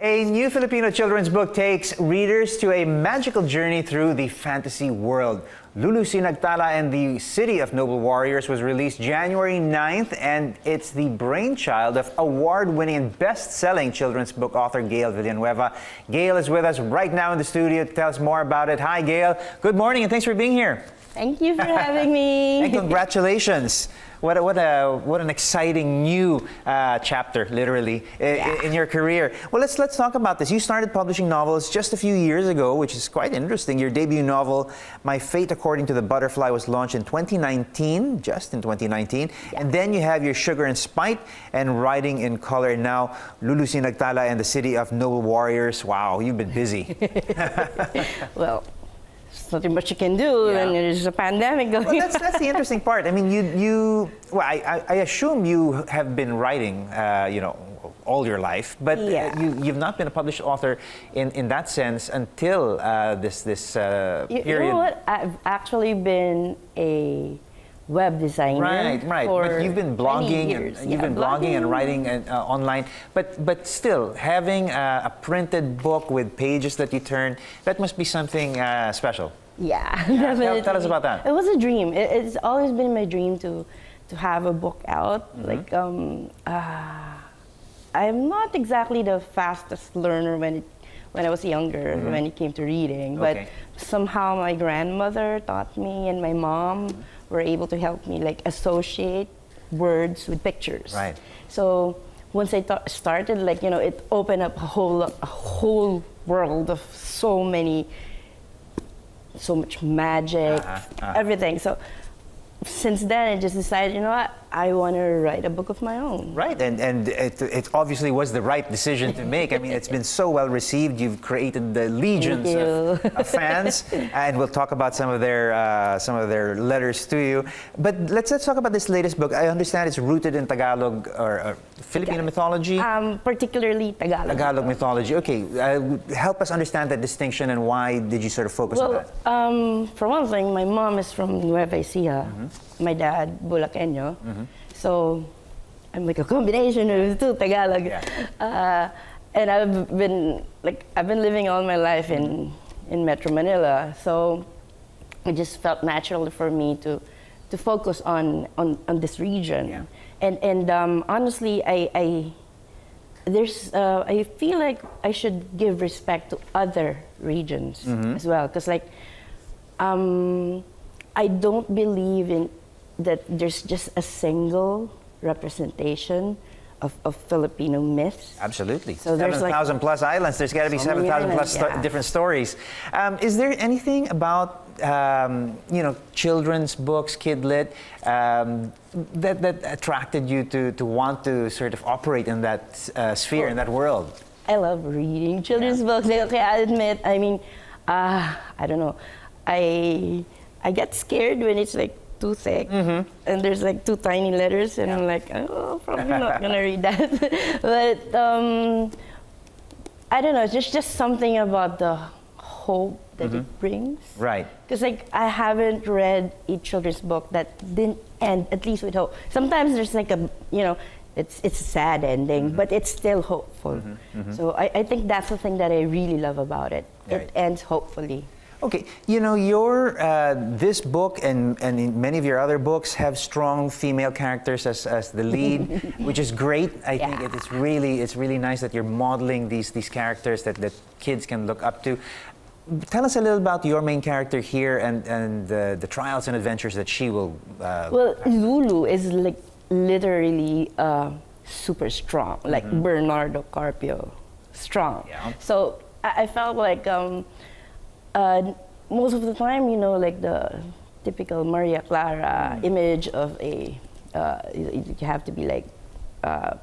A new Filipino children's book takes readers to a magical journey through the fantasy world. Lulu Sinagtala and the City of Noble Warriors was released January 9th, and it's the brainchild of award-winning and best-selling children's book author Gail Villanueva. Gail is with us right now in the studio to tell us more about it. Hi, Gail. Good morning, and thanks for being here. Thank you for having me. And congratulations. What an exciting new chapter, literally, in your career. Well, let's talk about this. You started publishing novels just a few years ago, which is quite interesting. Your debut novel, My Fate According to the Butterfly, was launched in 2019, just in 2019. Yeah. And then you have your Sugar and Spite and Writing in Color. And now, Lulu Sinagtala and the City of Noble Warriors. Wow, you've been busy. Well, there's nothing much you can do when there's a pandemic going on. Well, that's the interesting part. I mean, well, I assume you have been writing, all your life, but you've not been a published author in that sense until this period. You know what? I've actually been a web designer. Right. But you've been blogging, and writing online. But still, having a printed book with pages that you turn, that must be something special. Yeah, definitely. Tell us about that. It was a dream. It's always been my dream to have a book out. Mm-hmm. I'm not exactly the fastest learner when I was younger, when it came to reading, but somehow my grandmother taught me, and my mom were able to help me associate words with pictures. Right. So once I started, it opened up a whole world of so much magic, everything. So since then, I just decided, you know what, I want to write a book of my own. Right, and it obviously was the right decision to make. I mean, it's been so well received. You've created the legions of fans, and we'll talk about some of their letters to you. But let's talk about this latest book. I understand it's rooted in Tagalog or Filipino mythology. Particularly Tagalog. Tagalog mythology. Okay, help us understand that distinction, and why did you sort of focus on that? For one thing, my mom is from Nueva Ecija. My dad, Bulakenyo. So I'm like a combination of two Tagalog. Yeah. And I've been living all my life in Metro Manila. So it just felt natural for me to focus on this region. Yeah. And honestly, I feel like I should give respect to other regions as well, because I don't believe in that there's just a single representation of Filipino myths. Absolutely. So 7,000 plus islands. There's got to be 7,000 plus different stories. Is there anything about children's books, kidlit, that attracted you to want to sort of operate in that sphere, in that world? I love reading children's books. Okay, I admit. I mean, I don't know. I get scared when it's too thick, and there's two tiny letters, and I'm like, oh, probably not gonna read that. But I don't know. It's just something about the hope that it brings. Right. Because I haven't read a children's book that didn't end at least with hope. Sometimes there's it's a sad ending, but it's still hopeful. So I think that's the thing that I really love about it. Right. It ends hopefully. Okay, your this book and many of your other books have strong female characters as the lead, which is great. I think it's really nice that you're modeling these characters that kids can look up to. Tell us a little about your main character here and the trials and adventures that she will. Well, Lulu is literally super strong, like Bernardo Carpio, strong. Yeah. So I felt like. Most of the time, the typical Maria Clara image of a, you have to be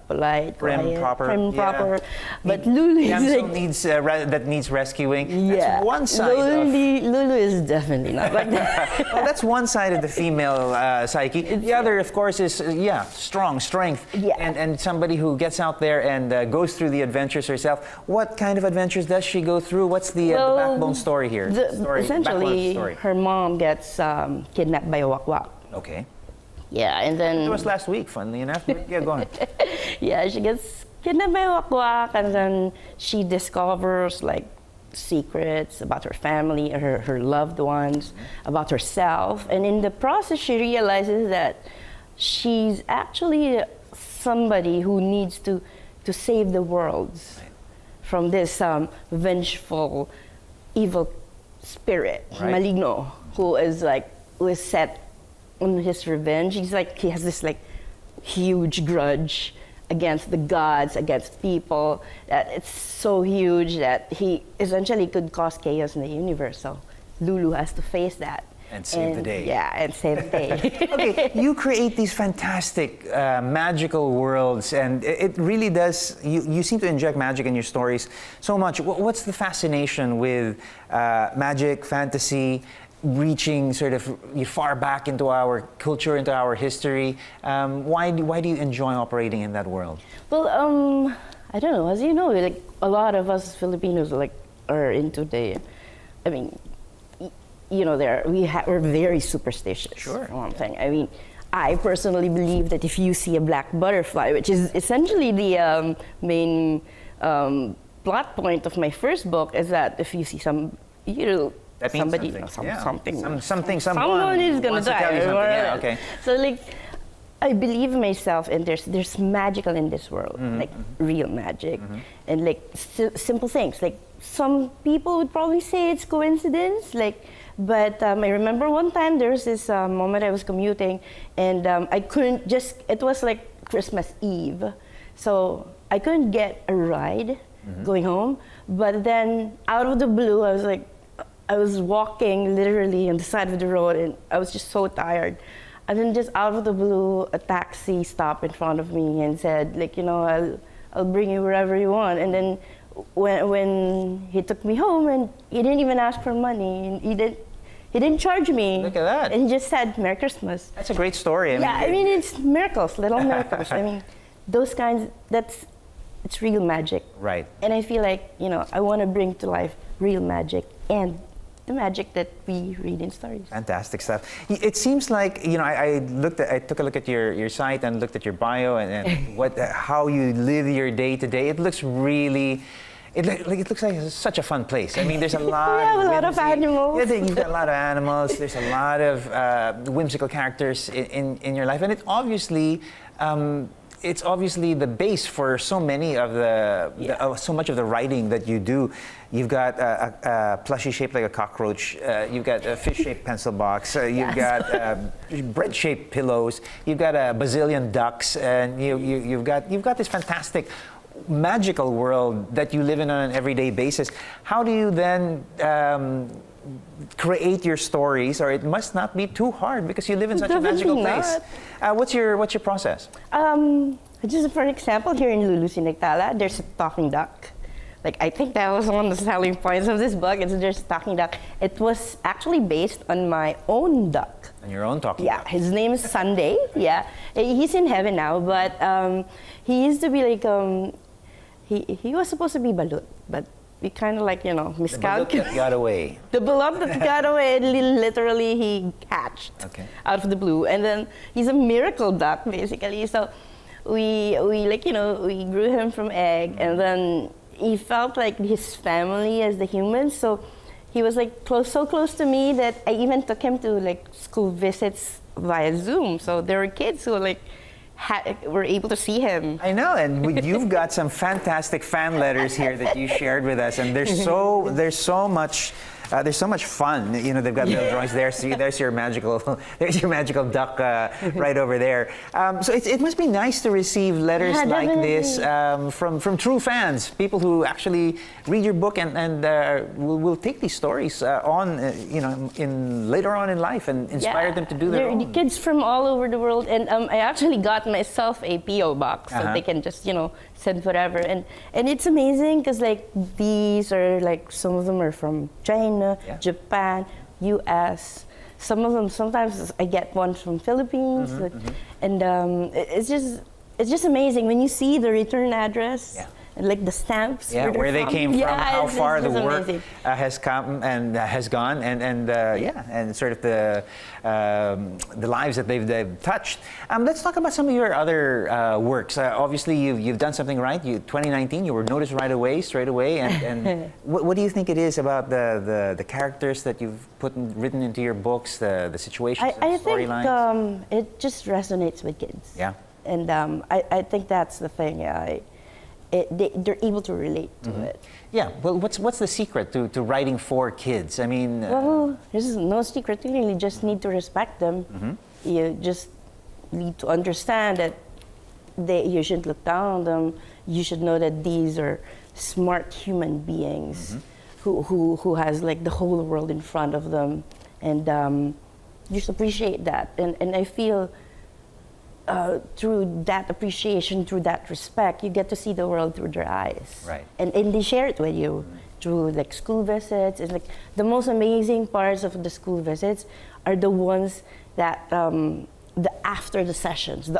polite, prim, proper. But Lulu is that needs rescuing. Yeah. That's one side. Lulu is definitely not like that. Well, that's one side of the female psyche. The other, of course, is strength, and somebody who gets out there and goes through the adventures herself. What kind of adventures does she go through? What's the backbone story here? Essentially, her mom gets kidnapped by a wakwak. Okay. Yeah, and then... It was last week, funnily enough. Yeah, go on. Yeah, she gets kinabewakwak, and then she discovers like secrets about her family, her loved ones, about herself, and in the process she realizes that she's actually somebody who needs to save the world from this vengeful, evil spirit, maligno, who is set on his revenge. He has this like huge grudge against the gods, against people, that it's so huge that he essentially could cause chaos in the universe. So Lulu has to face that. And save the day. Yeah, and save the day. Okay, you create these fantastic magical worlds, and it really does, you seem to inject magic in your stories so much. What's the fascination with magic, fantasy, reaching sort of far back into our culture, into our history? Why do you enjoy operating in that world? Well, I don't know. As you know, like a lot of us Filipinos are into we're very supersticious. Sure. For one thing. I mean, I personally believe that if you see a black butterfly, which is essentially the main plot point of my first book, is that if you see that means something. Someone is gonna wants to die. tell you something. Yeah, okay. So I believe myself, and there's magical in this world, real magic, and simple things. Like some people would probably say it's coincidence, but I remember one time there was this moment I was commuting, and I couldn't it was like Christmas Eve, so I couldn't get a ride going home. But then out of the blue, I was walking literally on the side of the road, and I was just so tired. And then just out of the blue, a taxi stopped in front of me and said, I'll bring you wherever you want. And then when he took me home, and he didn't even ask for money, and he didn't charge me. Look at that. And he just said, Merry Christmas. That's a great story. I mean, it's miracles, little miracles. I mean, those kinds, it's real magic. Right. And I feel like, I want to bring to life real magic and the magic that we read in stories. Fantastic stuff. It seems like, I took a look at your site and looked at your bio and how you live your day to day. It looks really, it looks like such a fun place. I mean, there's a lot. We have a lot of animals. Yeah, you've got a lot of animals. There's a lot of whimsical characters in your life, and it's obviously the base for so many of so much of the writing that you do. You've got a plushie shaped like a cockroach. You've got a fish-shaped pencil box. You've got bread-shaped pillows. You've got a bazillion ducks, and you've got this fantastic magical world that you live in on an everyday basis. How do you then create your stories? Or it must not be too hard because you live in such a magical place. What's your process? Just for example, here in Lulu Sinagtala, there's a talking duck. I think that was one of the selling points of this book. There's a talking duck. It was actually based on my own duck. On your own talking duck? Yeah, his name is Sunday. Yeah, he's in heaven now, but he used to be he was supposed to be balut, but we kind of miscalculated. The balut that got away. The balut that got away, and literally he hatched out of the blue. And then he's a miracle duck, basically. So we grew him from egg, and then he felt like his family as the humans. So he was so close to me that I even took him to school visits via Zoom. So there were kids who were able to see him. I know, and you've got some fantastic fan letters here that you shared with us, and there's so much fun. They've got little drawings there. See, there's your magical duck right over there. So it must be nice to receive letters like this from true fans, people who actually read your book and will take these stories on, later on in life and inspire them to do their own. Kids from all over the world, and I actually got myself a PO box so they can just send whatever, and it's amazing because these are some of them are from China. Japan, U.S. Some of them, sometimes I get one from Philippines, and it's just amazing when you see the return address and like the stamps. Yeah, where they from. came from, how it's far the just work amazing. has come and has gone, and sort of the lives that they've touched. Let's talk about some of your other works. Obviously, you've done something right. 2019, you were noticed right away, straight away. And what do you think it is about the characters that you've written into your books, the situations, I the storylines? think it just resonates with kids. Yeah. And I think that's the thing. They're able to relate to it. Yeah. Well, what's the secret to writing for kids? I mean, Well, there's no secret. You really just need to respect them. You just need to understand that you shouldn't look down on them. You should know that these are smart human beings who has like the whole world in front of them, and just appreciate that. And I feel through that appreciation, through that respect, you get to see the world through their eyes. Right. And they share it with you through like school visits. It's like the most amazing parts of the school visits are the ones that after the sessions,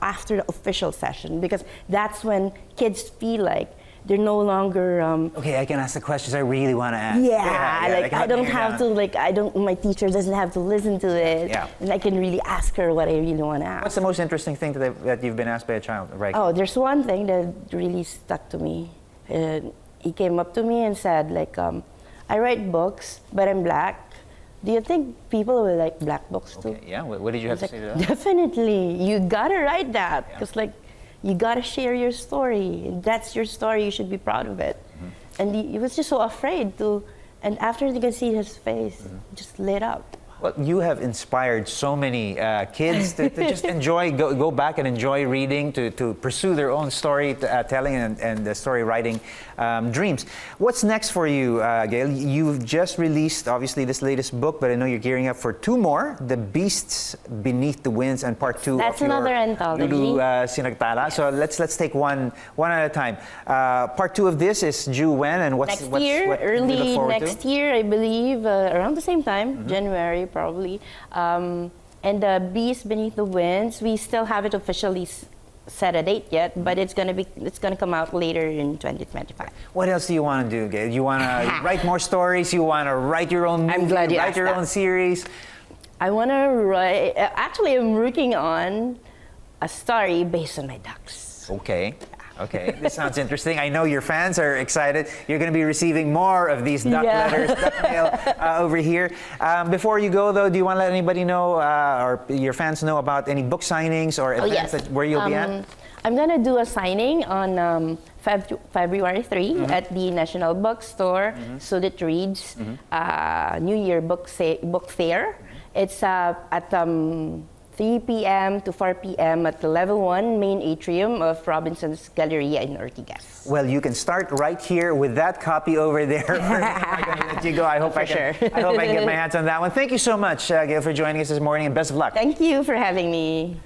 after the official session, because that's when kids feel like they're no longer. Okay, I can ask the questions I really want to ask. Like I don't have to. My teacher doesn't have to listen to it, and I can really ask her what I really want to ask. What's the most interesting thing that you've been asked by a child? Right. Oh, there's one thing that really stuck to me. He came up to me and said, like, I write books, but I'm black. Do you think people will like black books too? Okay, yeah. What did you have to say to that? Definitely, you gotta write that because you gotta share your story. That's your story. You should be proud of it. And he was just so afraid to. And after you can see his face, just lit up. Well, you have inspired so many kids to just go back and enjoy reading, to pursue their own storytelling and the story writing dreams. What's next for you, Gail? You've just released, obviously, this latest book, but I know you're gearing up for 2 more, The Beasts Beneath the Winds and part 2 That's of your another anthology. Lulu Sinagtala. Yes. So let's take one at a time. Part 2 of this is due when, and what next can we year, look early forward next to? year, I believe, around the same time, January probably. And the Beast Beneath the Winds, we still haven't officially set a date yet, but it's gonna come out later in 2025. What else do you want to do, Gail? You want to write more stories? You want to write your own movie? I'm glad you write asked your that. own series? I want to write. Actually, I'm working on a story based on my ducks. Okay. This sounds interesting. I know your fans are excited. You're going to be receiving more of these duck letters, duck mail over here. Before you go, though, do you want to let anybody know, or your fans know, about any book signings or events where you'll be at? I'm going to do a signing on February 3 at the National Bookstore, so that reads New Year book fair. It's at 3 p.m. to 4 p.m. at the level 1 main atrium of Robinson's Galleria in Ortigas. Well, you can start right here with that copy over there. I'm going to let you go. I hope I can get my hands on that one. Thank you so much, Gail, for joining us this morning, and best of luck. Thank you for having me.